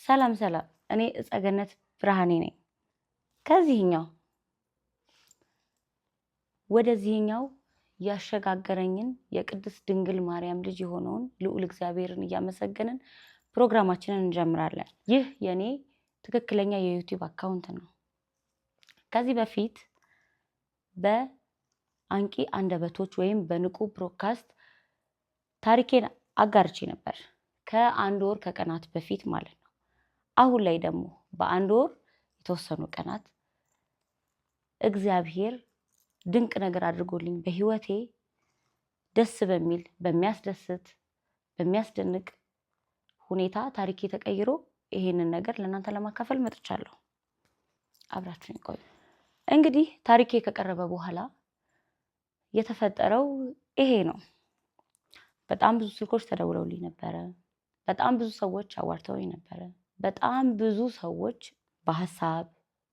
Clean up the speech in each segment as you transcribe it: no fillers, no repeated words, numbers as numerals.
ሰላም ሰላም፣ እኔ እጸገነት ብርሃኔ ነኝ። ከዚህኛው ወደዚህኛው ያሸጋገረኝን የቅድስት ድንግል ማርያም ልጅ የሆነውን ልዑል እግዚአብሔርን እያመሰገንን ፕሮግራማችንን እንጀምራለን። ይህ የኔ ትክክለኛ የዩቲዩብ አካውንት ነው። ከዚህ በፊት በአንቂ አንደበቶች ወይም በንቁ ብሮድካስት ታሪኬን አጋርቼ ነበር፣ ከአንድ ወር ከቀናት በፊት ማለት ነው። አሁን ላይ ደግሞ በአንድ ወር የተወሰኑ ቀናት እግዚአብሔር ድንቅ ነገር አድርጎልኝ በህይወቴ ደስ በሚል በሚያስደስት በሚያስደንቅ ሁኔታ ታሪኬ ተቀይሮ ይሄንን ነገር ለእናንተ ለማካፈል መጥቻለሁ። አብራችሁኝ ቆዩ። እንግዲህ ታሪኬ ከቀረበ በኋላ የተፈጠረው ይሄ ነው። በጣም ብዙ ስልኮች ተደውለውልኝ ነበረ። በጣም ብዙ ሰዎች አዋርተውኝ ነበረ። በጣም ብዙ ሰዎች በሐሳብ፣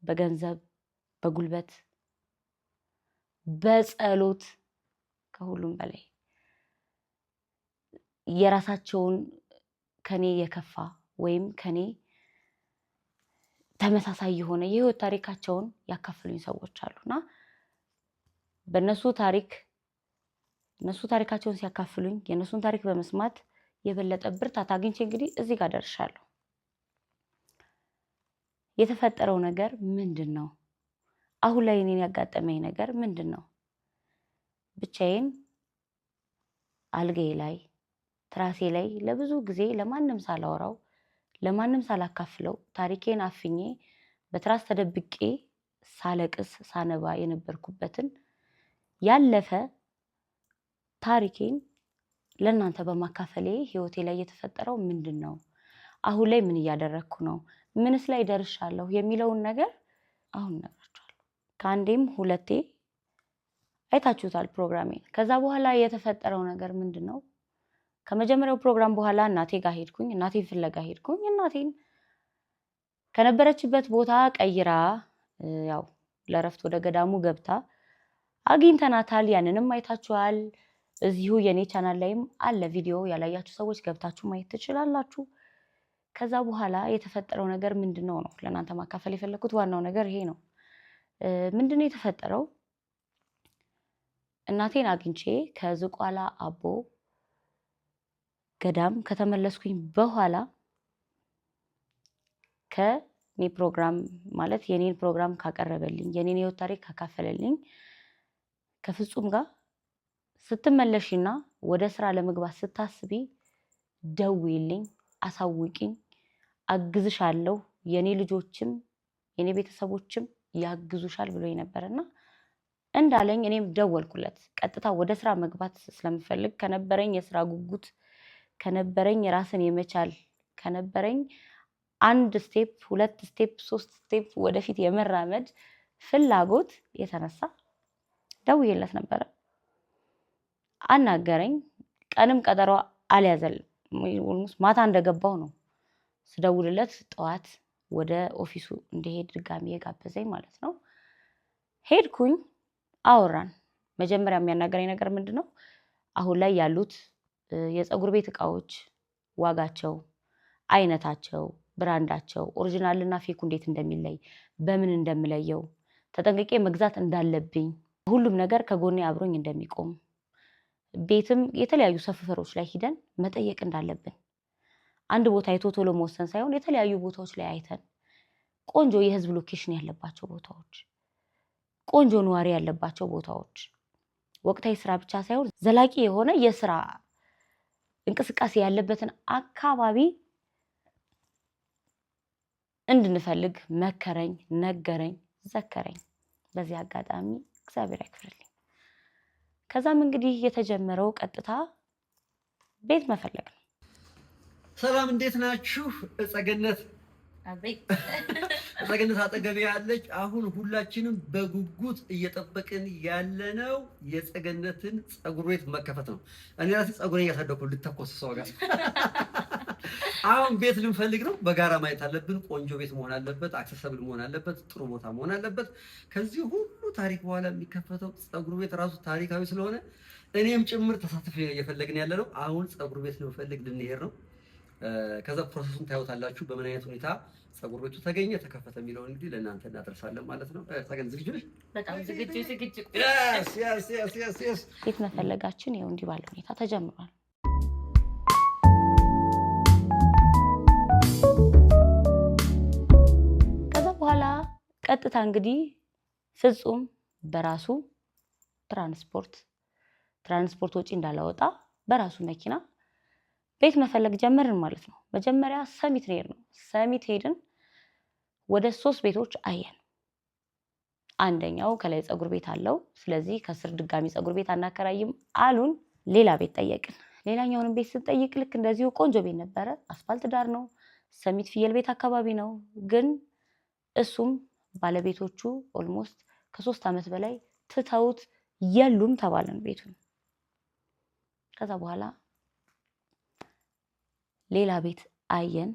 በገንዘብ፣ በጉልበት፣ በጸሎት ከሁሉም በላይ የራሳቸውን ከኔ የከፋ ወይም ከኔ ተመሳሳይ የሆነ የህይወት ታሪካቸውን ያካፍሉኝ ሰዎች አሉና በእነሱ ታሪካቸውን ሲያካፍሉኝ የእነሱን ታሪክ በመስማት የበለጠ ብርታት አግኝቼ እንግዲህ እዚህ ጋር ደርሻለሁ። የተፈጠረው ነገር ምንድነው? አሁን ላይ እኔን ያጋጠመኝ ነገር ምንድነው? ብቻዬን አልጋዬ ላይ ትራሴ ላይ ለብዙ ጊዜ ለማንም ሳላወራው ለማንም ሳላካፍለው ታሪኬን አፍኜ በትራስ ተደብቄ ሳለቅስ ሳነባ የነበርኩበትን ያለፈ ታሪኬን ለእናንተ በማካፈሌ ህይወቴ ላይ የተፈጠረው ምንድነው? አሁን ላይ ምን እያደረግኩ ነው? ምንስ ላይ ደርሻለሁ የሚለውን ነገር አሁን እነግራችኋለሁ። ከአንዴም ሁለቴ አይታችሁታል ፕሮግራሜን። ከዛ በኋላ የተፈጠረው ነገር ምንድነው? ከመጀመሪያው ፕሮግራም በኋላ እናቴ ጋር ሄድኩኝ። እናቴን ፍለጋ ሄድኩኝ። እናቴን ከነበረችበት ቦታ ቀይራ ያው ለረፍት ወደ ገዳሙ ገብታ አግኝተናታል። ያንንም አይታችኋል። እዚሁ የኔ ቻናል ላይም አለ ቪዲዮ። ያላያችሁ ሰዎች ገብታችሁ ማየት ትችላላችሁ። ከዛ በኋላ የተፈጠረው ነገር ምንድነው ነው ለእናንተ ማካፈል የፈለኩት። ዋናው ነገር ይሄ ነው። ምንድነው የተፈጠረው? እናቴን አግኝቼ ከዝቋላ አቦ ገዳም ከተመለስኩኝ በኋላ ከኔ ፕሮግራም ማለት የኔን ፕሮግራም ካቀረበልኝ የኔን ህይወት ታሪክ ካካፈለልኝ ከፍጹም ጋር ስትመለሽና ወደ ስራ ለመግባት ስታስቢ ደውይልኝ፣ አሳውቂኝ፣ አግዝሻለሁ፣ የኔ ልጆችም የኔ ቤተሰቦችም ያግዙሻል ብሎኝ ነበርና እንዳለኝ እኔም ደወልኩለት። ቀጥታ ወደ ስራ መግባት ስለምፈልግ ከነበረኝ የስራ ጉጉት ከነበረኝ ራስን የመቻል ከነበረኝ አንድ ስቴፕ ሁለት ስቴፕ ሶስት ስቴፕ ወደፊት የመራመድ ፍላጎት የተነሳ ደውዬለት ነበረ። አናገረኝ። ቀንም ቀጠሮ አልያዘልም። ማታ እንደገባው ነው ስደውልለት ጠዋት ወደ ኦፊሱ እንዲሄድ ድጋሚ የጋበዘኝ ማለት ነው። ሄድኩኝ፣ አወራን። መጀመሪያ የሚያናገረኝ ነገር ምንድነው? አሁን ላይ ያሉት የፀጉር ቤት እቃዎች ዋጋቸው፣ አይነታቸው፣ ብራንዳቸው፣ ኦሪጂናልና ፌኩ እንዴት እንደሚለይ በምን እንደምለየው ተጠንቅቄ መግዛት እንዳለብኝ ሁሉም ነገር ከጎኔ አብሮኝ እንደሚቆም ቤትም የተለያዩ ሰፈሮች ላይ ሂደን መጠየቅ እንዳለብን አንድ ቦታ አይቶ ቶሎ መወሰን ሳይሆን የተለያዩ ቦታዎች ላይ አይተን ቆንጆ የህዝብ ሎኬሽን ያለባቸው ቦታዎች፣ ቆንጆ ነዋሪ ያለባቸው ቦታዎች፣ ወቅታዊ ስራ ብቻ ሳይሆን ዘላቂ የሆነ የስራ እንቅስቃሴ ያለበትን አካባቢ እንድንፈልግ መከረኝ፣ ነገረኝ፣ ዘከረኝ። በዚህ አጋጣሚ እግዚአብሔር ያክብርልኝ። ከዛም እንግዲህ የተጀመረው ቀጥታ ቤት መፈለግ ነው። ሰላም፣ እንዴት ናችሁ? እጸገነት እጸገነት አጠገቤ ያለች። አሁን ሁላችንም በጉጉት እየጠበቅን ያለነው የጸገነትን ፀጉር ቤት መከፈት ነው። እኔ ራሴ ፀጉሬን እያሳደኩ ልተኮስ ሰው ጋር አሁን ቤት ልንፈልግ ነው። በጋራ ማየት አለብን። ቆንጆ ቤት መሆን አለበት፣ አክሰሰብል መሆን አለበት፣ ጥሩ ቦታ መሆን አለበት። ከዚህ ሁሉ ታሪክ በኋላ የሚከፈተው ፀጉር ቤት ራሱ ታሪካዊ ስለሆነ እኔም ጭምር ተሳትፌ እየፈለግን ያለ ነው። አሁን ፀጉር ቤት ልንፈልግ ልንሄድ ነው። ከዛ ፕሮሰሱን ታዩታላችሁ። በምን አይነት ሁኔታ ፀጉር ቤቱ ተገኘ ተከፈተ የሚለውን እንግዲህ ለእናንተ እናደርሳለን ማለት ነው። ፀገን ዝግጁ ነሽ? በጣም ዝግጁ። ቤት መፈለጋችን ይኸው እንዲህ ባለ ሁኔታ ተጀምሯል። ከዛ በኋላ ቀጥታ እንግዲህ ፍጹም በራሱ ትራንስፖርት ወጪ እንዳላወጣ በራሱ መኪና ቤት መፈለግ ጀመርን ማለት ነው። መጀመሪያ ሰሚት ነው። ሰሚት ሄድን። ወደ 3 ቤቶች አየን። አንደኛው ከላይ ፀጉር ቤት አለው፣ ስለዚህ ከስር ድጋሚ ፀጉር ቤት አናከራይም አሉን። ሌላ ቤት ጠየቅን። ሌላኛውንም ቤት ስንጠይቅ ልክ እንደዚሁ ቆንጆ ቤት ነበረ። አስፋልት ዳር ነው፣ ሰሚት ፍየል ቤት አካባቢ ነው። ግን እሱም ባለቤቶቹ ኦልሞስት ከ3 ዓመት በላይ ትተውት የሉም ተባለን ቤቱን። ከዛ በኋላ ሌላ ቤት አየን።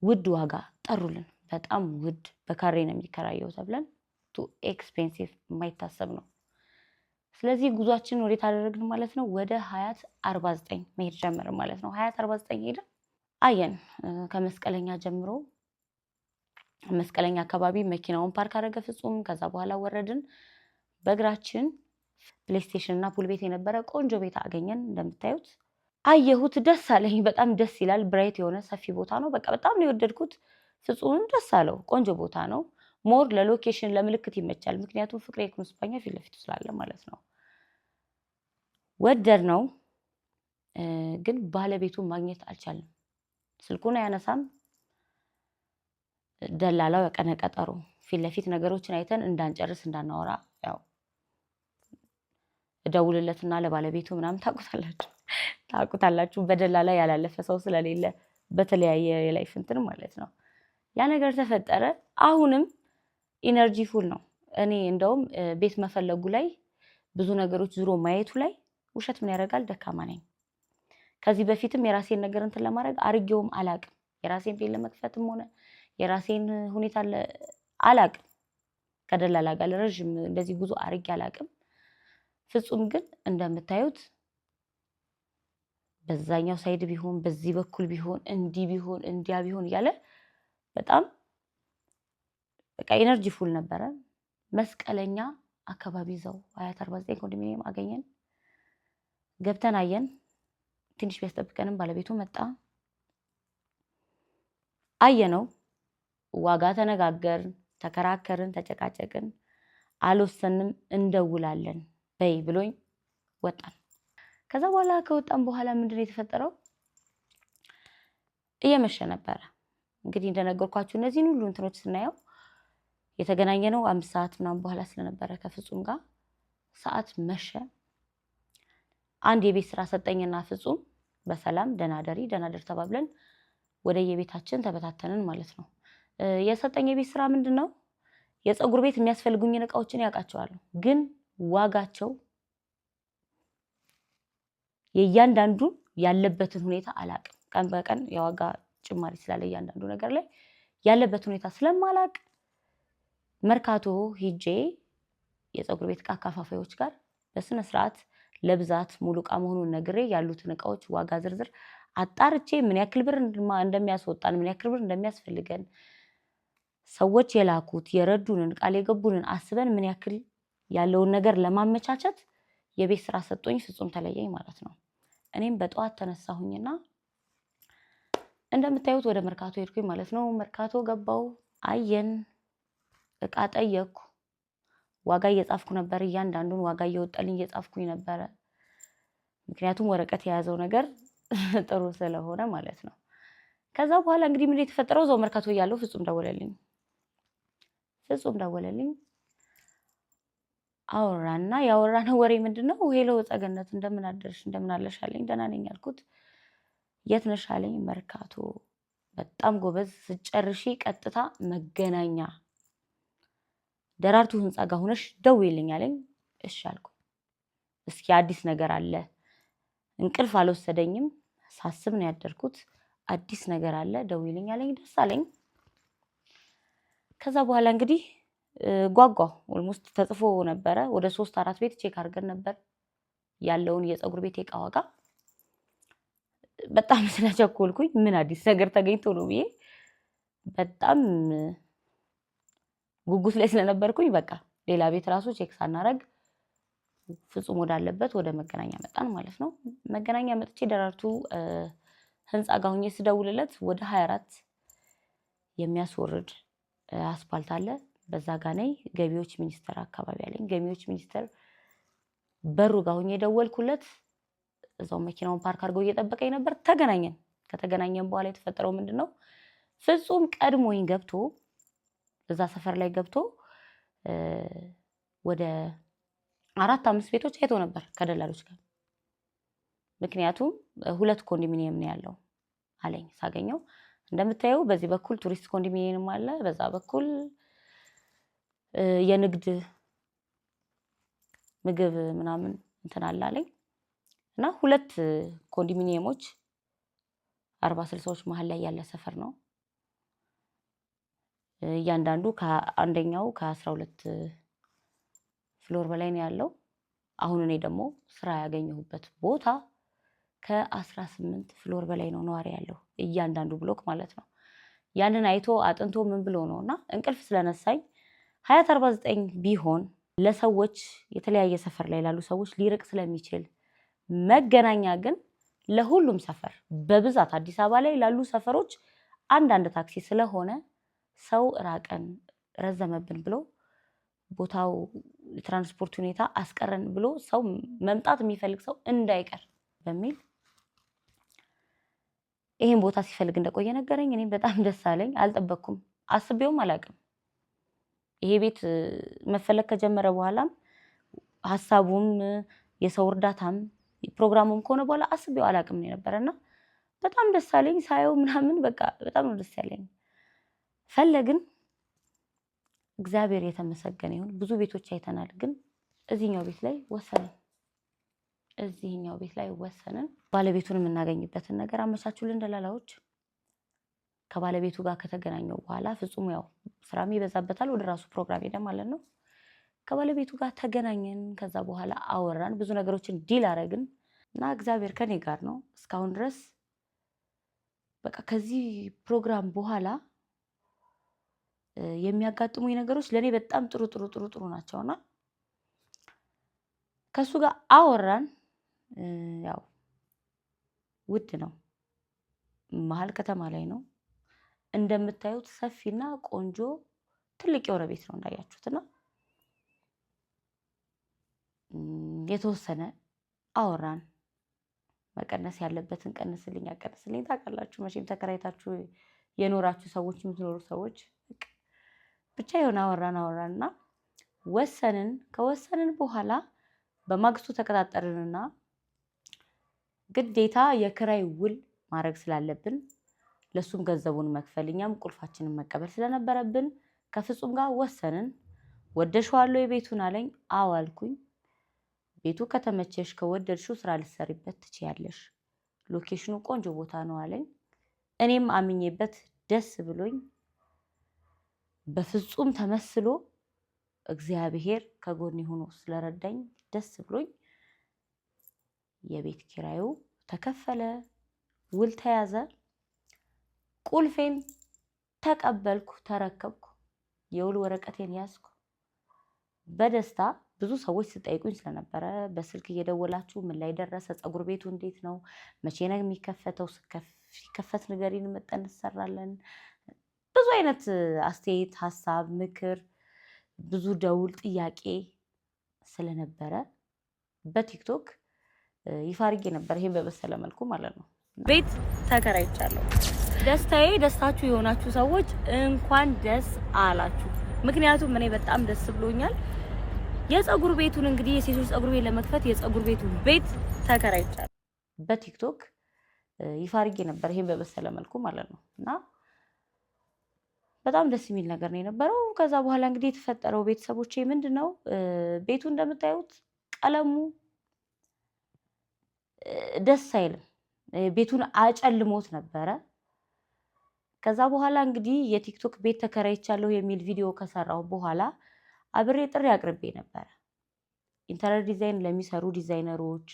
ውድ ዋጋ ጠሩልን። በጣም ውድ፣ በካሬ ነው የሚከራየው ተብለን ቱ ኤክስፔንሲቭ፣ የማይታሰብ ነው። ስለዚህ ጉዟችንን ወዴት አደረግን ማለት ነው? ወደ ሀያት 49 መሄድ ጀመርን ማለት ነው። ሀያት 49 ሄደን አየን። ከመስቀለኛ ጀምሮ መስቀለኛ አካባቢ መኪናውን ፓርክ አደረገ ፍጹም። ከዛ በኋላ ወረድን በእግራችን። ፕሌይስቴሽን እና ፑል ቤት የነበረ ቆንጆ ቤት አገኘን። እንደምታዩት አየሁት፣ ደስ አለኝ። በጣም ደስ ይላል። ብራይት የሆነ ሰፊ ቦታ ነው። በቃ በጣም ነው የወደድኩት። ፍጹምም ደስ አለው። ቆንጆ ቦታ ነው። ሞር ለሎኬሽን ለምልክት ይመቻል። ምክንያቱም ፍቅሬ ኩንስፓኛ ፊት ለፊቱ ስላለ ማለት ነው። ወደድ ነው ግን ባለቤቱን ማግኘት አልቻልንም። ስልኩን አያነሳም። ደላላው የቀነ ቀጠሮ ፊት ለፊት ነገሮችን አይተን እንዳንጨርስ እንዳናወራ ያው እደውልለትና ለባለቤቱ ምናምን ታውቁታላችሁ በደላላ ያላለፈ ሰው ስለሌለ በተለያየ የላይፍ እንትን ማለት ነው። ያ ነገር ተፈጠረ። አሁንም ኢነርጂ ፉል ነው። እኔ እንደውም ቤት መፈለጉ ላይ ብዙ ነገሮች ዙሮ ማየቱ ላይ ውሸት ምን ያደርጋል ደካማ ነኝ። ከዚህ በፊትም የራሴን ነገር እንትን ለማድረግ አርጌውም አላቅም። የራሴን ቤት ለመክፈትም ሆነ የራሴን ሁኔታ አላቅም። ከደላላ ጋር ረጅም እንደዚህ ጉዞ አርጌ አላቅም። ፍጹም ግን እንደምታዩት በዛኛው ሳይድ ቢሆን በዚህ በኩል ቢሆን እንዲህ ቢሆን እንዲያ ቢሆን እያለ በጣም በቃ ኤነርጂ ፉል ነበረ። መስቀለኛ አካባቢ ዘው ሀያት 49 ኮንዶሚኒየም አገኘን። ገብተን አየን። ትንሽ ቢያስጠብቀንም ባለቤቱ መጣ። አየነው፣ ዋጋ ተነጋገርን፣ ተከራከርን፣ ተጨቃጨቅን። አልወሰንም፣ እንደውላለን በይ ብሎኝ ወጣን። ከዛ በኋላ ከወጣን በኋላ ምንድነው የተፈጠረው? እየመሸ ነበረ። እንግዲህ እንደነገርኳችሁ እነዚህን ሁሉ እንትኖች ስናየው የተገናኘነው 5 ሰዓት ምናምን በኋላ ስለነበረ ከፍጹም ጋር ሰዓት መሸ። አንድ የቤት ስራ ሰጠኝና ፍጹም በሰላም ደናደሪ ደናደር ተባብለን ወደ የቤታችን ተበታተንን ማለት ነው። የሰጠኝ የቤት ስራ ምንድነው? የፀጉር ቤት የሚያስፈልጉኝን እቃዎችን ያውቃቸዋለሁ፣ ግን ዋጋቸው የእያንዳንዱ ያለበትን ሁኔታ አላቅም። ቀን በቀን የዋጋ ጭማሪ ስላለ እያንዳንዱ ነገር ላይ ያለበት ሁኔታ ስለማላቅ መርካቶ ሂጄ የፀጉር ቤት እቃ አካፋፋዮች ጋር በስነ ስርዓት ለብዛት ሙሉ እቃ መሆኑን ነግሬ ያሉትን እቃዎች ዋጋ ዝርዝር አጣርቼ ምን ያክል ብር እንደሚያስወጣን ምን ያክል ብር እንደሚያስፈልገን ሰዎች የላኩት የረዱንን ቃል የገቡንን አስበን ምን ያክል ያለውን ነገር ለማመቻቸት የቤት ስራ ሰጥቶኝ ፍጹም ተለየኝ ማለት ነው። እኔም በጠዋት ተነሳሁኝና እንደምታዩት ወደ መርካቶ ሄድኩኝ ማለት ነው። መርካቶ ገባው፣ አየን፣ እቃ ጠየቅኩ፣ ዋጋ እየጻፍኩ ነበር። እያንዳንዱን ዋጋ እየወጣልኝ እየጻፍኩኝ ነበረ። ምክንያቱም ወረቀት የያዘው ነገር ጥሩ ስለሆነ ማለት ነው። ከዛ በኋላ እንግዲህ ምን የተፈጠረው እዛው መርካቶ እያለሁ ፍጹም ደወለልኝ። አወራና ያወራነው ወሬ ምንድነው? ሄሎ ፀገነት እንደምን አደርሽ እንደምን አለሽ አለኝ። ደህና ነኝ አልኩት። የት ነሽ አለኝ። መርካቶ። በጣም ጎበዝ። ስጨርሺ ቀጥታ መገናኛ ደራርቱ ህንፃ ጋር ሆነሽ ደውይልኝ አለኝ። እሺ አልኩ። እስኪ አዲስ ነገር አለ። እንቅልፍ አልወሰደኝም። ሳስብ ነው ያደርኩት። አዲስ ነገር አለ ደውይልኝ አለኝ። ደስ አለኝ። ከዛ በኋላ እንግዲህ ጓጓው። ኦልሞስት ተጽፎ ነበረ። ወደ 3-4 ቤት ቼክ አድርገን ነበር ያለውን የፀጉር ቤት እቃ ዋጋ። በጣም ስለቸኮልኩኝ ምን አዲስ ነገር ተገኝቶ ነው ብዬ በጣም ጉጉት ላይ ስለነበርኩኝ በቃ ሌላ ቤት ራሱ ቼክ ሳናረግ ፍጹም ወዳለበት ወደ መገናኛ መጣን ማለት ነው። መገናኛ መጥቼ ደራርቱ ህንፃ ጋር ሆኜ ስደውልለት ወደ 24 የሚያስወርድ አስፓልት አለ፣ በዛ ጋ ነኝ ገቢዎች ሚኒስቴር አካባቢ አለኝ። ገቢዎች ሚኒስቴር በሩ ጋር ሆኜ ደወልኩለት። እዛው መኪናውን ፓርክ አድርገው እየጠበቀኝ ነበር። ተገናኘን። ከተገናኘን በኋላ የተፈጠረው ምንድነው? ፍጹም ቀድሞኝ ገብቶ እዛ ሰፈር ላይ ገብቶ ወደ 4-5 ቤቶች አይቶ ነበር ከደላሎች ጋር። ምክንያቱም 2 ኮንዶሚኒየም ነው ያለው አለኝ ሳገኘው። እንደምታየው በዚህ በኩል ቱሪስት ኮንዶሚኒየም አለ፣ በዛ በኩል የንግድ ምግብ ምናምን እንትን አለ አለኝ እና 2 ኮንዶሚኒየሞች 40-60ዎች መሀል ላይ ያለ ሰፈር ነው። እያንዳንዱ ከአንደኛው ከ12 ፍሎር በላይ ነው ያለው። አሁን እኔ ደግሞ ስራ ያገኘሁበት ቦታ ከ18 ፍሎር በላይ ነው ነዋሪ ያለው እያንዳንዱ ብሎክ ማለት ነው። ያንን አይቶ አጥንቶ ምን ብሎ ነውና እንቅልፍ ስለነሳኝ 2049 ቢሆን ለሰዎች የተለያየ ሰፈር ላይ ላሉ ሰዎች ሊርቅ ስለሚችል መገናኛ ግን ለሁሉም ሰፈር በብዛት አዲስ አበባ ላይ ላሉ ሰፈሮች አንዳንድ ታክሲ ስለሆነ ሰው ራቀን ረዘመብን ብሎ ቦታው የትራንስፖርት ሁኔታ አስቀረን ብሎ ሰው መምጣት የሚፈልግ ሰው እንዳይቀር በሚል ይሄን ቦታ ሲፈልግ እንደቆየ ነገረኝ። እኔም በጣም ደስ አለኝ። አልጠበቅኩም፣ አስቤውም አላውቅም። ይሄ ቤት መፈለግ ከጀመረ በኋላም ሀሳቡም የሰው እርዳታም ፕሮግራሙም ከሆነ በኋላ አስቤው አላውቅም ነው የነበረና በጣም ደስ አለኝ። ሳየው ምናምን በቃ በጣም ነው ደስ ያለኝ። ፈለግን፣ እግዚአብሔር የተመሰገነ ይሁን። ብዙ ቤቶች አይተናል፣ ግን እዚህኛው ቤት ላይ ወሰንን። እዚህኛው ቤት ላይ ወሰንን። ባለቤቱን የምናገኝበትን ነገር አመቻቹልን ደላላዎች። ከባለቤቱ ጋር ከተገናኘው በኋላ ፍጹም ያው ስራም ይበዛበታል፣ ወደ ራሱ ፕሮግራም ሄደ ማለት ነው። ከባለቤቱ ጋር ተገናኘን። ከዛ በኋላ አወራን፣ ብዙ ነገሮችን ዲል አረግን እና እግዚአብሔር ከኔ ጋር ነው እስካሁን ድረስ። በቃ ከዚህ ፕሮግራም በኋላ የሚያጋጥሙኝ ነገሮች ለኔ በጣም ጥሩ ናቸውና ከሱ ጋር አወራን። ያው ውድ ነው፣ መሀል ከተማ ላይ ነው እንደምታዩት፣ ሰፊና ቆንጆ ትልቅ የሆነ ቤት ነው እንዳያችሁትና የተወሰነ አወራን። መቀነስ ያለበትን ቀንስልኝ አቀንስልኝ። ታውቃላችሁ መቼም ተከራይታችሁ የኖራችሁ ሰዎች የምትኖሩ ሰዎች ብቻ የሆነ አወራንና ወሰንን። ከወሰንን በኋላ በማግስቱ ተቀጣጠርንና ግዴታ የክራይ ውል ማድረግ ስላለብን ለሱም ገንዘቡን መክፈል እኛም ቁልፋችንን መቀበል ስለነበረብን ከፍጹም ጋር ወሰንን። ወደሽዋለሁ የቤቱን አለኝ። አዎ አልኩኝ። ቤቱ ከተመቸሽ ከወደድሽው ስራ ልትሰሪበት ትችያለሽ፣ ሎኬሽኑ ቆንጆ ቦታ ነው አለኝ። እኔም አምኜበት ደስ ብሎኝ በፍጹም ተመስሎ እግዚአብሔር ከጎኔ ሆኖ ስለረዳኝ ደስ ብሎኝ የቤት ኪራዩ ተከፈለ፣ ውል ተያዘ፣ ቁልፌን ተቀበልኩ፣ ተረከብኩ፣ የውል ወረቀቴን ያዝኩ በደስታ። ብዙ ሰዎች ስጠይቁኝ ስለነበረ በስልክ እየደወላችሁ ምን ላይ ደረሰ፣ ፀጉር ቤቱ እንዴት ነው፣ መቼ ነው የሚከፈተው፣ ሲከፈት ንገሪን፣ መጠን እንሰራለን። ብዙ አይነት አስተያየት፣ ሀሳብ፣ ምክር፣ ብዙ ደውል፣ ጥያቄ ስለነበረ በቲክቶክ ይፋ አድርጌ ነበር። ይሄን በመሰለ መልኩ ማለት ነው ቤት ተከራይቻለሁ። ደስታዬ ደስታችሁ የሆናችሁ ሰዎች እንኳን ደስ አላችሁ። ምክንያቱም እኔ በጣም ደስ ብሎኛል። የፀጉር ቤቱን እንግዲህ የሴቶች ፀጉር ቤት ለመክፈት የፀጉር ቤቱን ቤት ተከራይቻለሁ። በቲክቶክ ይፋ አድርጌ ነበር። ይሄን በመሰለ መልኩ ማለት ነው እና በጣም ደስ የሚል ነገር ነው የነበረው። ከዛ በኋላ እንግዲህ የተፈጠረው ቤተሰቦቼ ምንድነው ቤቱ እንደምታዩት ቀለሙ ደስ አይልም። ቤቱን አጨልሞት ነበረ። ከዛ በኋላ እንግዲህ የቲክቶክ ቤት ተከራይቻለሁ የሚል ቪዲዮ ከሰራው በኋላ አብሬ ጥሪ አቅርቤ ነበረ። ኢንተሪየር ዲዛይን ለሚሰሩ ዲዛይነሮች፣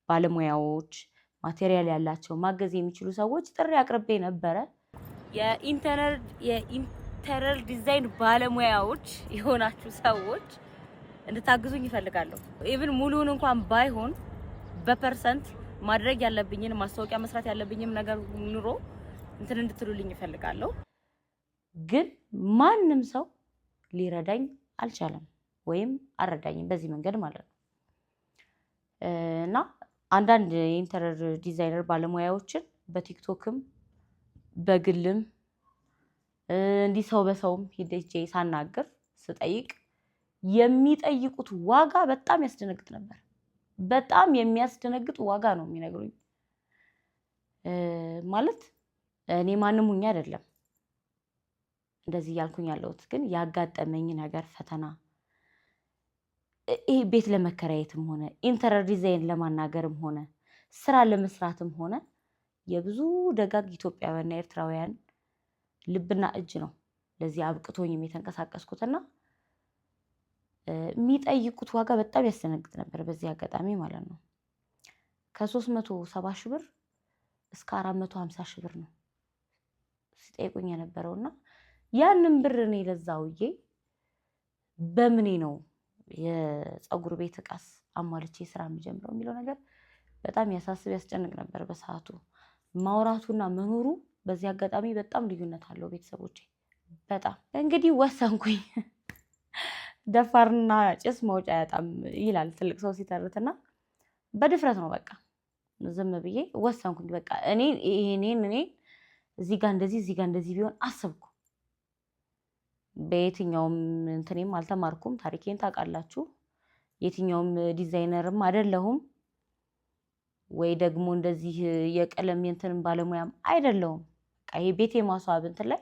ባለሙያዎች፣ ማቴሪያል ያላቸው ማገዝ የሚችሉ ሰዎች ጥሪ አቅርቤ ነበረ። የኢንተሪየር ዲዛይን ባለሙያዎች የሆናችሁ ሰዎች እንድታግዙኝ ይፈልጋለሁ። ኢቭን ሙሉውን እንኳን ባይሆን በፐርሰንት ማድረግ ያለብኝን ማስታወቂያ መስራት ያለብኝም ነገር ኑሮ እንትን እንድትሉልኝ ይፈልጋለሁ። ግን ማንም ሰው ሊረዳኝ አልቻለም ወይም አልረዳኝም በዚህ መንገድ ማለት ነው። እና አንዳንድ የኢንተሪየር ዲዛይነር ባለሙያዎችን በቲክቶክም በግልም እንዲህ ሰው በሰውም ሄጄ ሳናግር ስጠይቅ የሚጠይቁት ዋጋ በጣም ያስደነግጥ ነበር። በጣም የሚያስደነግጥ ዋጋ ነው የሚነግሩኝ። ማለት እኔ ማንም ሁኜ አይደለም እንደዚህ እያልኩኝ ያለሁት፣ ግን ያጋጠመኝ ነገር ፈተና ይሄ ቤት ለመከራየትም ሆነ ኢንተሪየር ዲዛይን ለማናገርም ሆነ ስራ ለመስራትም ሆነ የብዙ ደጋግ ኢትዮጵያውያንና ኤርትራውያን ልብና እጅ ነው ለዚህ አብቅቶኝም የተንቀሳቀስኩትና የሚጠይቁት ዋጋ በጣም ያስደነግጥ ነበር። በዚህ አጋጣሚ ማለት ነው ከ370 ሺህ ብር እስከ 450 ሺህ ብር ነው ሲጠይቁኝ የነበረውና ያንን ብር እኔ ለዛውዬ በምኔ ነው የፀጉር ቤት እቃስ አሟልቼ ስራ የምጀምረው የሚለው ነገር በጣም ያሳስብ ያስጨንቅ ነበር በሰዓቱ። ማውራቱና መኖሩ በዚህ አጋጣሚ በጣም ልዩነት አለው ቤተሰቦቼ። በጣም እንግዲህ ወሰንኩኝ። ደፋርና ጭስ መውጫ ያጣም ይላል ትልቅ ሰው ሲተርትና በድፍረት ነው በቃ ዝም ብዬ ወሰንኩኝ። በቃ እኔ እዚህ ጋር እንደዚህ ቢሆን አስብኩ። በየትኛውም እንትኔም አልተማርኩም። ታሪኬን ታውቃላችሁ። የትኛውም ዲዛይነርም አይደለሁም ወይ ደግሞ እንደዚህ የቀለም እንትን ባለሙያም አይደለሁም። በቃ ይሄ ቤት የማስዋብ እንትን ላይ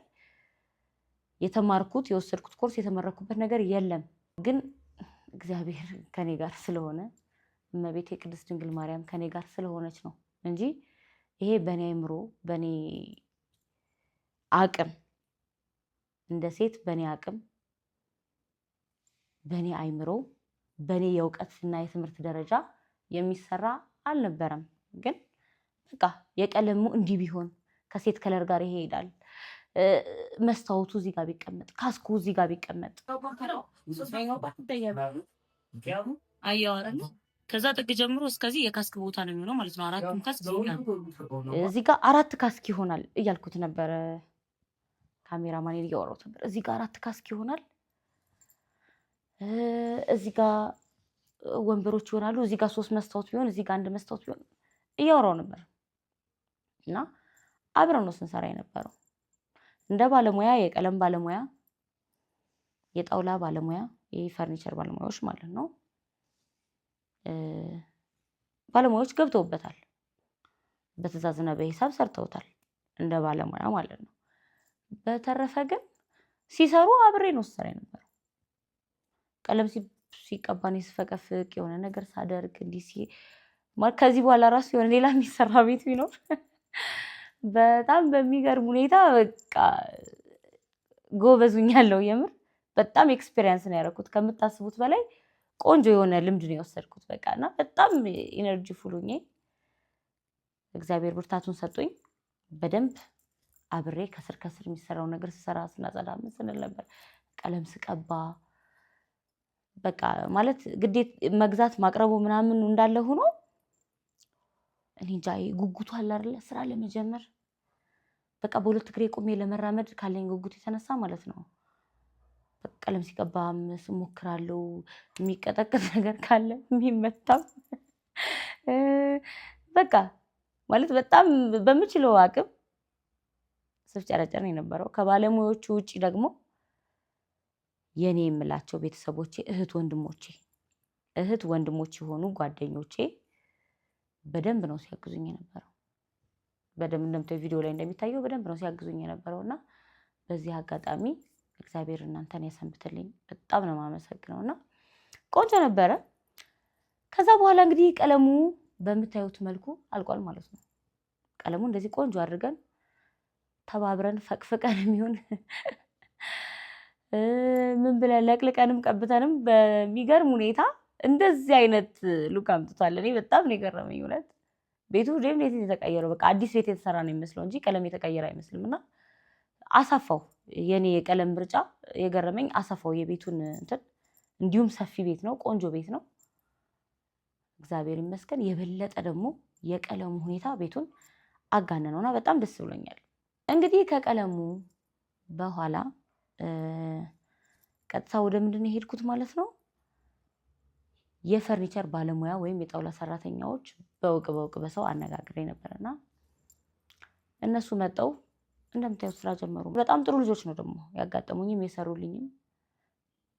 የተማርኩት የወሰድኩት ኮርስ የተመረኩበት ነገር የለም። ግን እግዚአብሔር ከኔ ጋር ስለሆነ እመቤቴ ቅድስት ድንግል ማርያም ከኔ ጋር ስለሆነች ነው እንጂ ይሄ በኔ አይምሮ በኔ አቅም እንደ ሴት በኔ አቅም በኔ አይምሮ በኔ የእውቀትና የትምህርት ደረጃ የሚሰራ አልነበረም። ግን በቃ የቀለሙ እንዲህ ቢሆን ከሴት ከለር ጋር ይሄዳል። መስታወቱ እዚህ ጋር ቢቀመጥ፣ ካስኩ እዚህ ጋር ቢቀመጥ ከዛ ጥግ ጀምሮ እስከዚህ የካስክ ቦታ ነው የሚሆነው ማለት ነው። አራቱም ካስክ ይሆናል። እዚህ ጋር 4 ካስክ ይሆናል እያልኩት ነበረ። ካሜራማን እያወራሁት ነበር። እዚህ ጋር 4 ካስክ ይሆናል። እዚህ ጋር ወንበሮች ይሆናሉ። እዚህ ጋር 3 መስታወት ቢሆን፣ እዚህ ጋር 1 መስታወት ቢሆን እያወራሁ ነበር እና አብረን ነው ስንሰራ የነበረው እንደ ባለሙያ፣ የቀለም ባለሙያ፣ የጣውላ ባለሙያ፣ የፈርኒቸር ባለሙያዎች ማለት ነው። ባለሙያዎች ገብተውበታል። በትዕዛዝና በሂሳብ ሰርተውታል እንደ ባለሙያ ማለት ነው። በተረፈ ግን ሲሰሩ አብሬ ነው ስሰራ የነበረው። ቀለም ሲቀባን ስፈቀፍቅ የሆነ ነገር ሳደርግ እንዲህ ከዚህ በኋላ ራሱ የሆነ ሌላ የሚሰራ ቤት ቢኖር በጣም በሚገርም ሁኔታ በቃ ጎበዙኛለሁ። የምር በጣም ኤክስፒሪየንስ ነው ያደረኩት። ከምታስቡት በላይ ቆንጆ የሆነ ልምድ ነው የወሰድኩት። በቃ እና በጣም ኢነርጂ ፉል ሆኜ እግዚአብሔር ብርታቱን ሰጥቶኝ በደንብ አብሬ ከስር የሚሰራው ነገር ስሰራ ስናጸዳ ምን ስንል ነበር። ቀለም ስቀባ በቃ ማለት ግዴት መግዛት ማቅረቡ ምናምን እንዳለ ሆኖ እኔ እንጃ ጉጉቱ አለ አይደለ ስራ ለመጀመር በቃ በሁለት እግሬ ቆሜ ለመራመድ ካለኝ ጉጉት የተነሳ ማለት ነው። ቀለም ሲቀባም ስሞክራለሁ። የሚቀጠቅጥ ነገር ካለ የሚመታም በቃ ማለት በጣም በምችለው አቅም ስፍጨረጨር ነው የነበረው። ከባለሙያዎቹ ውጪ ደግሞ የኔ የምላቸው ቤተሰቦቼ እህት ወንድሞቼ የሆኑ ጓደኞቼ በደንብ ነው ሲያግዙኝ የነበረው። በደንብ እንደምታዩ ቪዲዮ ላይ እንደሚታየው በደንብ ነው ሲያግዙኝ የነበረውና በዚህ አጋጣሚ እግዚአብሔር እናንተን ያሰንብትልኝ። በጣም ነው የማመሰግነውና ቆንጆ ነበረ። ከዛ በኋላ እንግዲህ ቀለሙ በምታዩት መልኩ አልቋል ማለት ነው። ቀለሙ እንደዚህ ቆንጆ አድርገን ተባብረን ፈቅፍቀን የሚሆን ምን ብለን ለቅልቀንም ቀብተንም በሚገርም ሁኔታ እንደዚህ አይነት ሉክ አምጥቷል። እኔ በጣም ነው የገረመኝ እውነት ቤቱ ዴምኔት የተቀየረው በቃ አዲስ ቤት የተሰራ ነው የሚመስለው እንጂ ቀለም የተቀየረ አይመስልምና አሳፋው። የኔ የቀለም ምርጫ የገረመኝ አሳፋው የቤቱን እንትን። እንዲሁም ሰፊ ቤት ነው፣ ቆንጆ ቤት ነው። እግዚአብሔር ይመስገን። የበለጠ ደግሞ የቀለሙ ሁኔታ ቤቱን አጋነነውና በጣም ደስ ብሎኛል። እንግዲህ ከቀለሙ በኋላ ቀጥታ ወደ ምንድን ነው የሄድኩት ማለት ነው? የፈርኒቸር ባለሙያ ወይም የጣውላ ሰራተኛዎች በውቅ በሰው አነጋግሬ ነበርና እነሱ መጣው እንደምታዩት ስራ ጀመሩ። በጣም ጥሩ ልጆች ነው ደግሞ ያጋጠሙኝም የሰሩልኝም።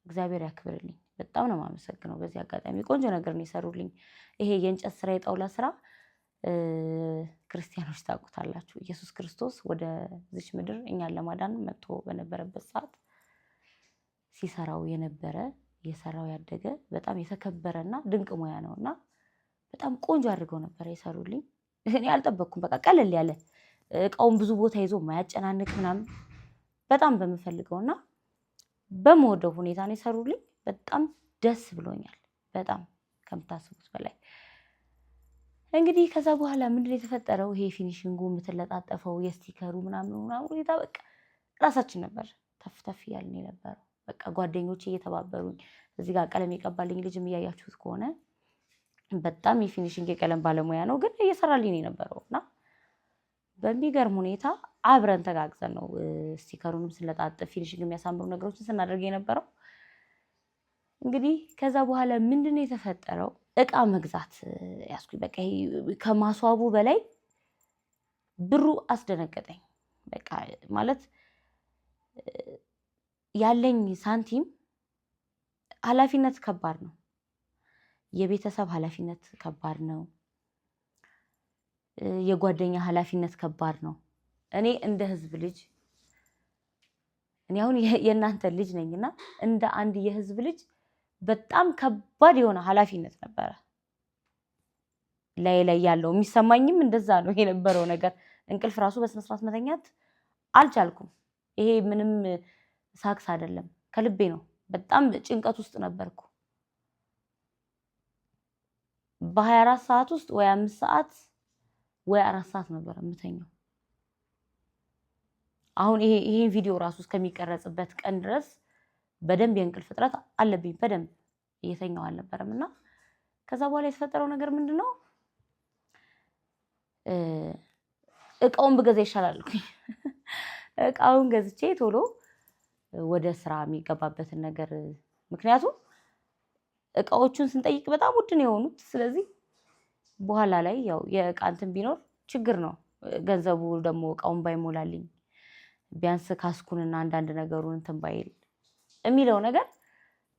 እግዚአብሔር ያክብርልኝ። በጣም ነው የማመሰግነው። በዚህ አጋጣሚ ቆንጆ ነገር ነው የሰሩልኝ። ይሄ የእንጨት ስራ የጣውላ ስራ ክርስቲያኖች ታውቁታላችሁ። ኢየሱስ ክርስቶስ ወደዚች ምድር እኛን ለማዳን መጥቶ በነበረበት ሰዓት ሲሰራው የነበረ የሰራው ያደገ በጣም የተከበረና ድንቅ ሙያ ነውና በጣም ቆንጆ አድርገው ነበር የሰሩልኝ። እኔ አልጠበቅኩም። በቃ ቀለል ያለ እቃውን ብዙ ቦታ ይዞ ማያጨናንቅ ምናምን በጣም በምፈልገውና በመወደው ሁኔታ ነው የሰሩልኝ። በጣም ደስ ብሎኛል። በጣም ከምታስቡት በላይ። እንግዲህ ከዛ በኋላ ምንድነው የተፈጠረው? ይሄ ፊኒሺንጉ የምትለጣጠፈው የስቲከሩ ምናምን ሁኔታ በቃ ራሳችን ነበር ተፍተፍ ያልን የነበረው። በቃ ጓደኞቼ እየተባበሩኝ እዚህ ጋር ቀለም የቀባልኝ ልጅም እያያችሁት ከሆነ በጣም የፊኒሺንግ የቀለም ባለሙያ ነው፣ ግን እየሰራልኝ የነበረውና በሚገርም ሁኔታ አብረን ተጋግዘን ነው ስቲከሩንም ስለጣጥፍ ፊኒሺንግ የሚያሳምሩ ነገሮችን ስናደርግ የነበረው። እንግዲህ ከዛ በኋላ ምንድነው የተፈጠረው? እቃ መግዛት ያስኩኝ። በቃ ከማስዋቡ በላይ ብሩ አስደነገጠኝ። በቃ ማለት ያለኝ ሳንቲም ኃላፊነት ከባድ ነው። የቤተሰብ ኃላፊነት ከባድ ነው። የጓደኛ ኃላፊነት ከባድ ነው። እኔ እንደ ህዝብ ልጅ እኔ አሁን የእናንተ ልጅ ነኝና እንደ አንድ የህዝብ ልጅ በጣም ከባድ የሆነ ኃላፊነት ነበረ ላይ ያለው። የሚሰማኝም እንደዛ ነው የነበረው ነገር። እንቅልፍ ራሱ በስነ ስርዓት መተኛት አልቻልኩም። ይሄ ምንም ሳክስ አይደለም፣ ከልቤ ነው። በጣም ጭንቀት ውስጥ ነበርኩ። በ24 ሰዓት ውስጥ ወይ 5 ሰዓት ወይ 4 ሰዓት ነበር የምተኛው። አሁን ይሄን ቪዲዮ ራሱ እስከሚቀረጽበት ቀን ድረስ በደንብ የእንቅልፍ እጥረት አለብኝ። በደንብ እየተኛው አልነበረምና ከዛ በኋላ የተፈጠረው ነገር ምንድነው? እቃውን ብገዛ ይሻላል። እቃውን ገዝቼ ቶሎ ወደ ስራ የሚገባበትን ነገር፣ ምክንያቱም እቃዎቹን ስንጠይቅ በጣም ውድ ነው የሆኑት። ስለዚህ በኋላ ላይ ያው የእቃ እንትን ቢኖር ችግር ነው። ገንዘቡ ደግሞ እቃውን ባይሞላልኝ ቢያንስ ካስኩንና አንዳንድ ነገሩን እንትን ባይል የሚለው ነገር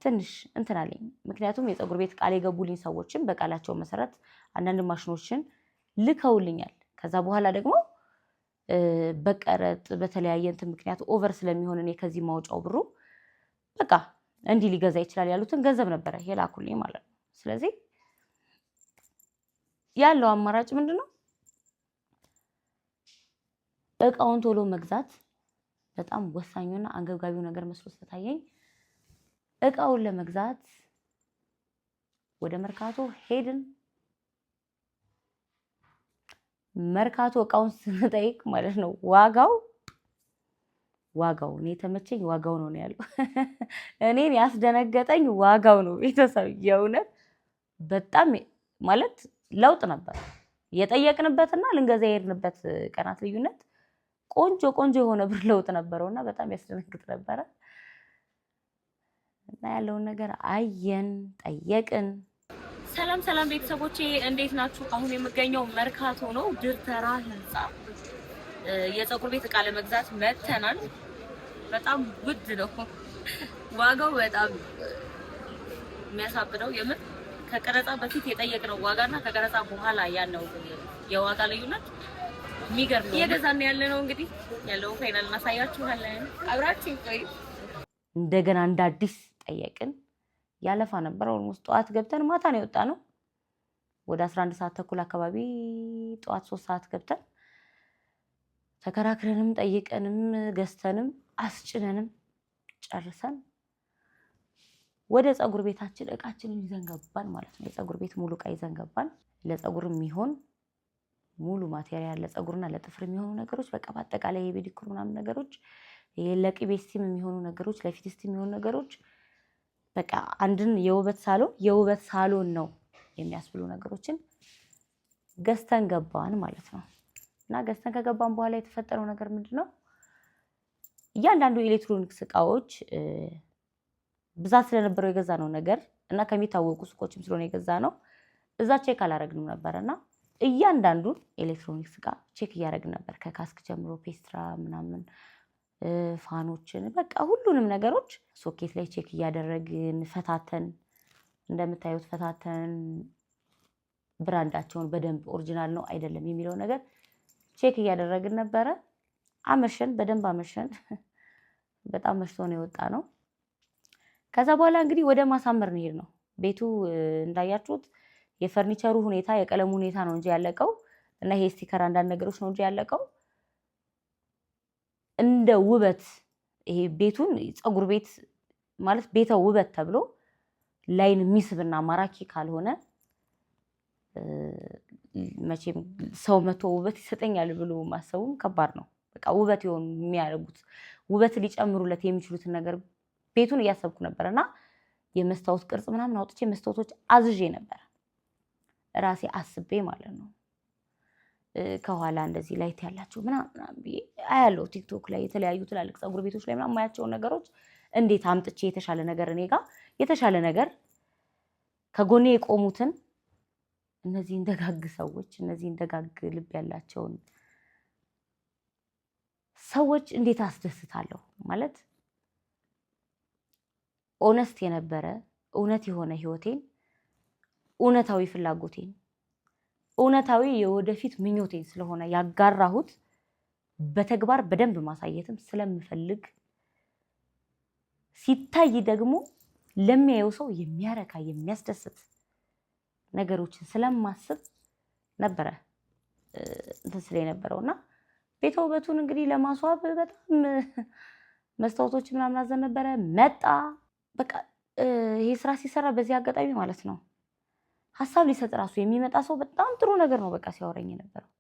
ትንሽ እንትን አለኝ። ምክንያቱም የፀጉር ቤት ቃል የገቡልኝ ሰዎችን በቃላቸው መሰረት አንዳንድ ማሽኖችን ልከውልኛል። ከዛ በኋላ ደግሞ በቀረጥ በተለያየ እንትን ምክንያት ኦቨር ስለሚሆን እኔ ከዚህ ማውጫው ብሩ በቃ እንዲህ ሊገዛ ይችላል ያሉትን ገንዘብ ነበረ የላኩልኝ ማለት ነው። ስለዚህ ያለው አማራጭ ምንድነው? እቃውን ቶሎ መግዛት በጣም ወሳኙና አንገብጋቢው ነገር መስሎ ስለታየኝ እቃውን ለመግዛት ወደ መርካቶ ሄድን። መርካቶ እቃውን ስንጠይቅ ማለት ነው ዋጋው እኔ ተመቸኝ ዋጋው ነው ያለው። እኔን ያስደነገጠኝ ዋጋው ነው። ቤተሰብ የእውነት በጣም ማለት ለውጥ ነበር የጠየቅንበትና ልንገዛ የሄድንበት ቀናት ልዩነት ቆንጆ የሆነ ብር ለውጥ ነበረውና በጣም ያስደነግጥ ነበረ። እና ያለውን ነገር አየን፣ ጠየቅን። ሰላም ቤተሰቦቼ እንዴት ናችሁ? አሁን የምገኘው መርካቶ ነው፣ ድር ተራ ህንፃ። የፀጉር ቤት እቃ ለመግዛት መተናል። በጣም ውድ ነው ዋጋው፣ በጣም የሚያሳብደው የምር። ከቀረጻ በፊት የጠየቅነው ዋጋና ከቀረጻ በኋላ ያለው የዋጋ ልዩነት የሚገርም ነው። እየገዛን ያለነው እንግዲህ ያለውን ፋይናል እናሳያችኋለን። አብራችሁ ቆዩ። እንደገና እንደ አዲስ ጠየቅን። ያለፋ ነበር። ኦልሞስት ጠዋት ገብተን ማታ ነው የወጣነው። ወደ 11 ሰዓት ተኩል አካባቢ ጠዋት 3 ሰዓት ገብተን ተከራክረንም ጠይቀንም ገዝተንም አስጭነንም ጨርሰን ወደ ፀጉር ቤታችን እቃችንን ይዘን ገባን ማለት ነው። የፀጉር ቤት ሙሉ እቃ ይዘን ገባን። ለፀጉር የሚሆን ሙሉ ማቴሪያል ለፀጉርና ለጥፍር የሚሆኑ ነገሮች በቃ በአጠቃላይ የቤዲኩር ምናምን ነገሮች ለቅቤ ስቲም የሚሆኑ ነገሮች ለፊት ስቲም የሚሆኑ ነገሮች በቃ አንድን የውበት ሳሎን ነው የሚያስብሉ ነገሮችን ገዝተን ገባን ማለት ነው። እና ገዝተን ከገባን በኋላ የተፈጠረው ነገር ምንድነው? እያንዳንዱ ኤሌክትሮኒክስ እቃዎች ብዛት ስለነበረው የገዛነው ነገር እና ከሚታወቁ ሱቆችም ስለሆነ የገዛነው እዛ ቼክ አላረግንም ነበርና እያንዳንዱን ኤሌክትሮኒክስ እቃ ቼክ እያደረግን ነበር። ከካስክ ጀምሮ ፔስትራ ምናምን ፋኖችን በቃ ሁሉንም ነገሮች ሶኬት ላይ ቼክ እያደረግን ፈታተን፣ እንደምታዩት ፈታተን ብራንዳቸውን በደንብ ኦሪጂናል ነው አይደለም የሚለው ነገር ቼክ እያደረግን ነበረ። አመሸን፣ በደንብ አመሸን። በጣም መሽቶ ነው የወጣ ነው። ከዛ በኋላ እንግዲህ ወደ ማሳመር እንሄድ ነው። ቤቱ እንዳያችሁት የፈርኒቸሩ ሁኔታ የቀለሙ ሁኔታ ነው እንጂ ያለቀው እና ይሄ ስቲከር አንዳንድ ነገሮች ነው እንጂ ያለቀው እንደ ውበት ይሄ ቤቱን ፀጉር ቤት ማለት ቤተ ውበት ተብሎ ላይን የሚስብና ማራኪ ካልሆነ መቼም ሰው መቶ ውበት ይሰጠኛል ብሎ ማሰቡም ከባድ ነው። በቃ ውበት ይሆን የሚያደርጉት ውበት ሊጨምሩለት የሚችሉትን ነገር ቤቱን እያሰብኩ ነበርና የመስታወት ቅርጽ ምናምን አውጥቼ መስታወቶች አዝዤ ነበር ራሴ አስቤ ማለት ነው። ከኋላ እንደዚህ ላይት ያላቸው ምናምን ብዬ አያለው ቲክቶክ ላይ የተለያዩ ትላልቅ ፀጉር ቤቶች ላይ ምናምን ማያቸው ነገሮች እንዴት አምጥቼ የተሻለ ነገር እኔ ጋር የተሻለ ነገር ከጎኔ የቆሙትን እነዚህ እንደጋግ ሰዎች እነዚህ እንደጋግ ልብ ያላቸውን ሰዎች እንዴት አስደስታለሁ ማለት ኦነስት የነበረ እውነት የሆነ ህይወቴን እውነታዊ ፍላጎቴን እውነታዊ የወደፊት ምኞቴን ስለሆነ ያጋራሁት በተግባር በደንብ ማሳየትም ስለምፈልግ ሲታይ ደግሞ ለሚያየው ሰው የሚያረካ የሚያስደስት ነገሮችን ስለማስብ ነበረ እንትን ስለነበረውና ቤተ ውበቱን እንግዲህ ለማስዋብ በጣም መስታወቶች ምናምን አዘን ነበረ። መጣ በቃ ይሄ ስራ ሲሰራ በዚህ አጋጣሚ ማለት ነው ሐሳብ ሊሰጥ ራሱ የሚመጣ ሰው በጣም ጥሩ ነገር ነው በቃ ሲያወራኝ የነበረው።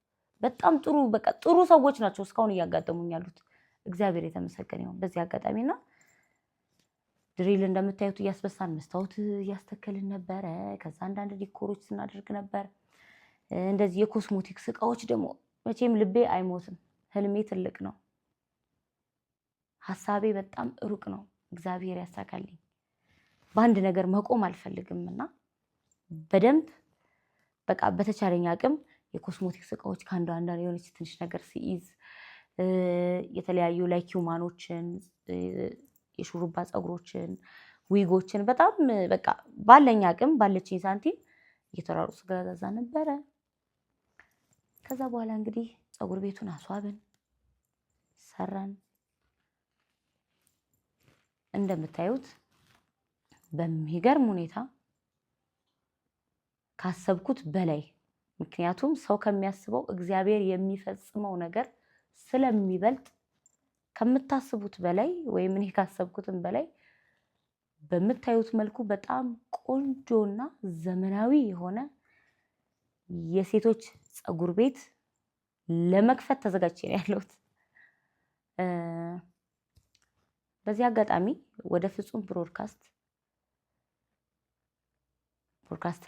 በጣም ጥሩ በቃ ጥሩ ሰዎች ናቸው እስካሁን እያጋጠሙኝ ያሉት። እግዚአብሔር የተመሰገነ ይሁን በዚህ አጋጣሚና ድሪል እንደምታዩት እያስበሳን መስታወት እያስተከልን ነበረ። ከዛ አንዳንድ ዲኮሮች ስናደርግ ነበር። እንደዚህ የኮስሞቲክስ እቃዎች ደግሞ መቼም ልቤ አይሞትም፣ ህልሜ ትልቅ ነው፣ ሐሳቤ በጣም ሩቅ ነው። እግዚአብሔር ያሳካልኝ። በአንድ ነገር መቆም አልፈልግምና በደንብ በቃ በተቻለኝ አቅም የኮስሞቲክስ እቃዎች ከአንዱ አንዳንድ የሆነች ትንሽ ነገር ሲይዝ የተለያዩ ላይክ ሂውማኖችን የሹሩባ ፀጉሮችን ዊጎችን በጣም በቃ ባለኝ አቅም ባለችኝ ሳንቲም እየተራሩስ ገዛዛ ነበረ። ከዛ በኋላ እንግዲህ ፀጉር ቤቱን አስዋብን፣ ሰራን። እንደምታዩት በሚገርም ሁኔታ ካሰብኩት በላይ ምክንያቱም ሰው ከሚያስበው እግዚአብሔር የሚፈጽመው ነገር ስለሚበልጥ ከምታስቡት በላይ ወይም እኔ ካሰብኩትም በላይ በምታዩት መልኩ በጣም ቆንጆና ዘመናዊ የሆነ የሴቶች ፀጉር ቤት ለመክፈት ተዘጋጅቼ ነው ያለሁት። በዚህ አጋጣሚ ወደ ፍጹም ብሮድካስት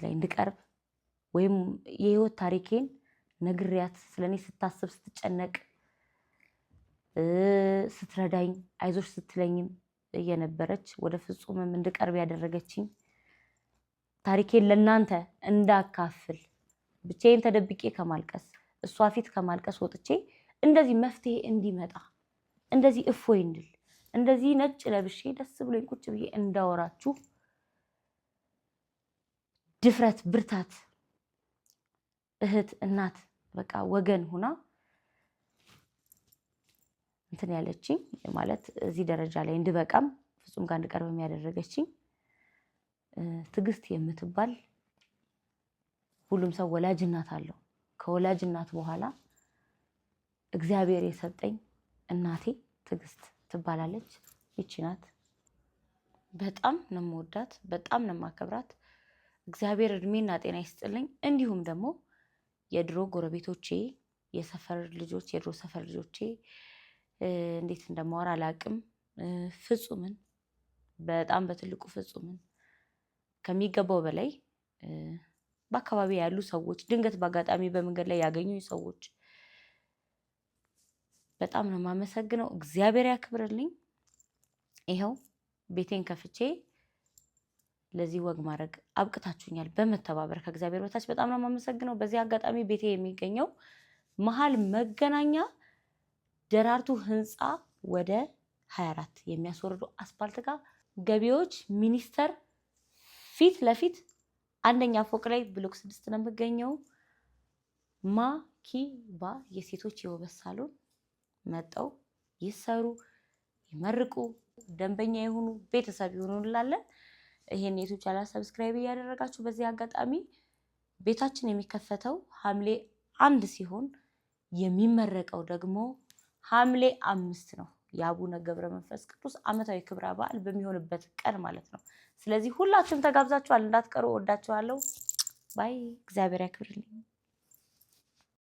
ላይ እንድቀርብ ወይም የህይወት ታሪኬን ነግሪያት ስለኔ ስታስብ ስትጨነቅ ስትረዳኝ አይዞሽ ስትለኝም እየነበረች ወደ ፍጹምም እንድቀርብ ያደረገችኝ ታሪኬን ለእናንተ እንዳካፍል ብቻዬን ተደብቄ ከማልቀስ እሷ ፊት ከማልቀስ ወጥቼ እንደዚህ መፍትሄ እንዲመጣ እንደዚህ እፎይ እንድል እንደዚህ ነጭ ለብሼ ደስ ብሎኝ ቁጭ ብዬ እንዳወራችሁ ድፍረት ብርታት እህት እናት በቃ ወገን ሁና እንትን ያለችኝ ማለት እዚህ ደረጃ ላይ እንድበቃም ፍጹም ጋር እንድቀርብ የሚያደረገችኝ ትዕግስት የምትባል ሁሉም ሰው ወላጅ እናት አለው። ከወላጅ እናት በኋላ እግዚአብሔር የሰጠኝ እናቴ ትዕግስት ትባላለች። ይቺ ናት። በጣም ነው የምወዳት፣ በጣም ነው የማከብራት። እግዚአብሔር እድሜና ጤና ይስጥልኝ። እንዲሁም ደግሞ የድሮ ጎረቤቶቼ፣ የሰፈር ልጆች፣ የድሮ ሰፈር ልጆቼ እንዴት እንደማወራ አላቅም። ፍጹምን በጣም በትልቁ ፍጹምን ከሚገባው በላይ በአካባቢ ያሉ ሰዎች፣ ድንገት በአጋጣሚ በመንገድ ላይ ያገኙኝ ሰዎች በጣም ነው የማመሰግነው። እግዚአብሔር ያክብርልኝ። ይኸው ቤቴን ከፍቼ ለዚህ ወግ ማድረግ አብቅታችሁኛል። በመተባበር ከእግዚአብሔር በታች በጣም ነው የማመሰግነው። በዚህ አጋጣሚ ቤቴ የሚገኘው መሀል መገናኛ ደራርቱ ህንፃ ወደ 24 የሚያስወርደው አስፓልት ጋር ገቢዎች ሚኒስቴር ፊት ለፊት አንደኛ ፎቅ ላይ ብሎክ 6 ነው የምገኘው። ማኪባ የሴቶች የውበት ሳሎን መጠው ይሰሩ፣ ይመርቁ፣ ደንበኛ የሆኑ ቤተሰብ ይሆኑ እንላለን። ይሄን ዩቲዩብ ቻናል ሰብስክራይብ እያደረጋችሁ በዚህ አጋጣሚ ቤታችን የሚከፈተው ሐምሌ 1 ሲሆን የሚመረቀው ደግሞ ሐምሌ 5 ነው። የአቡነ ገብረ መንፈስ ቅዱስ ዓመታዊ ክብረ በዓል በሚሆንበት ቀን ማለት ነው። ስለዚህ ሁላችሁም ተጋብዛችኋል፣ እንዳትቀሩ። ወዳችኋለሁ። ባይ። እግዚአብሔር ያክብርልኝ።